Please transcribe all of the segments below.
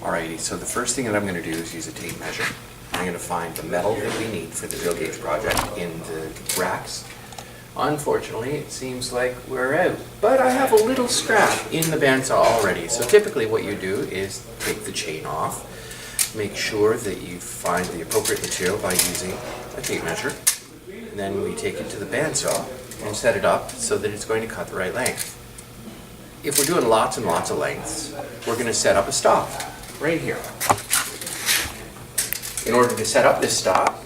Alrighty, so the first thing that I'm going to do is use a tape measure. I'm going to find the metal that we need for the drill gauge project in the racks. Unfortunately, it seems like we're out, but I have a little scrap in the bandsaw already. So typically what you do is take the chain off, make sure that you find the appropriate material by using a tape measure. And then we take it to the bandsaw and set it up so that it's going to cut the right length. If we're doing lots and lots of lengths, we're going to set up a stop right here. In order to set up this stop,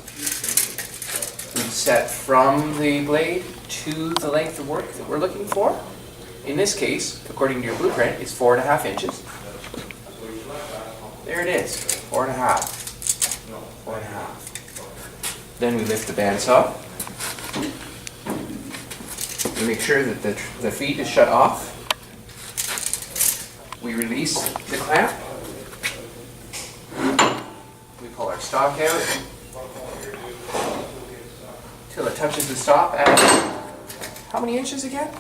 we set from the blade to the length of work that we're looking for. In this case, according to your blueprint, it's 4.5 inches. There it is, 4.5. 4.5. Then we lift the bandsaw. We make sure that the feed is shut off. We release the clamp. We pull our stock out till it touches the stop at how many inches again?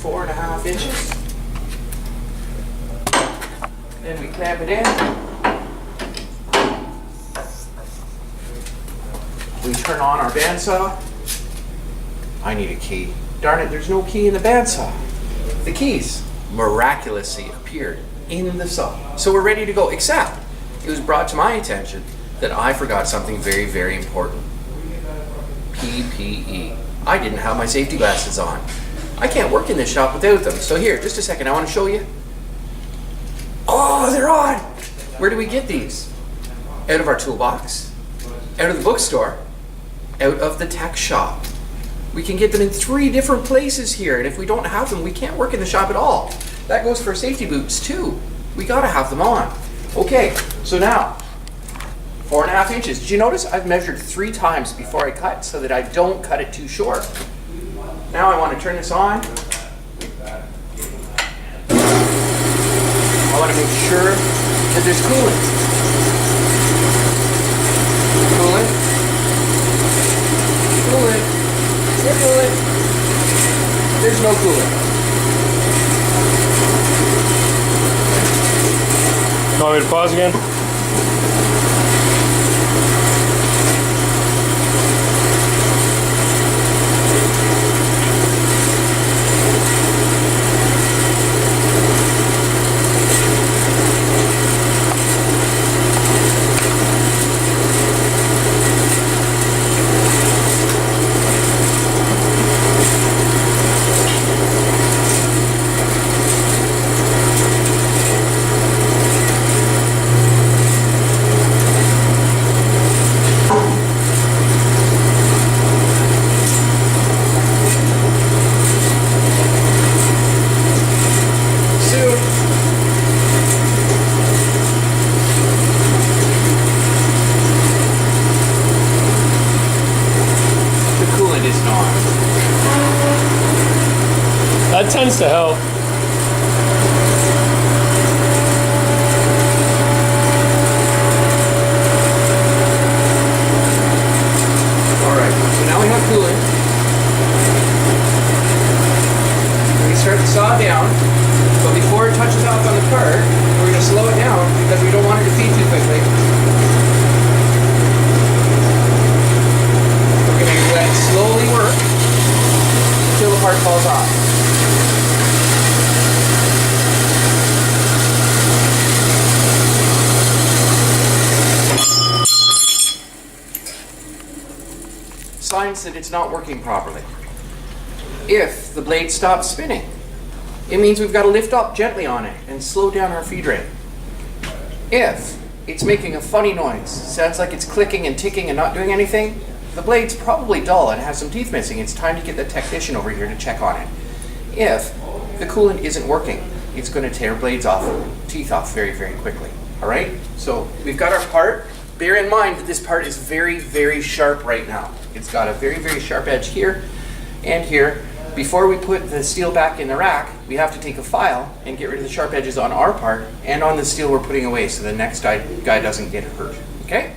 4.5 inches. Then we clamp it in. We turn on our bandsaw. I need a key. Darn it, there's no key in the bandsaw. The keys miraculously appeared in the saw. So we're ready to go, except it was brought to my attention that I forgot something very, very important. PPE. I didn't have my safety glasses on. I can't work in this shop without them. So here, just a second, I want to show you. Oh, they're on! Where do we get these? Out of our toolbox, out of the bookstore, out of the tech shop. We can get them in 3 different places here, and if we don't have them, we can't work in the shop at all. That goes for safety boots too. We gotta have them on. Okay, so now, 4.5 inches. Did you notice I've measured 3 times before I cut so that I don't cut it too short? Now I want to turn this on. I want to make sure that there's coolant. Coolant. Coolant. Coolant. There's no coolant. You want me to pause again? That tends to help. Alright, so now we have coolant. We start the saw down, but before it touches off on the part, we're going to slow it down because we don't want it to feed too quickly. We're going to let it slowly work until the part falls off. Signs that it's not working properly. If the blade stops spinning, it means we've got to lift up gently on it and slow down our feed rate. If it's making a funny noise, sounds like it's clicking and ticking and not doing anything, the blade's probably dull and has some teeth missing. It's time to get the technician over here to check on it. If the coolant isn't working, it's going to tear blades off, teeth off very, very quickly. All right? So we've got our part. Bear in mind that this part is very, very sharp right now. It's got a very, very sharp edge here and here. Before we put the steel back in the rack, we have to take a file and get rid of the sharp edges on our part and on the steel we're putting away so the next guy doesn't get hurt. Okay?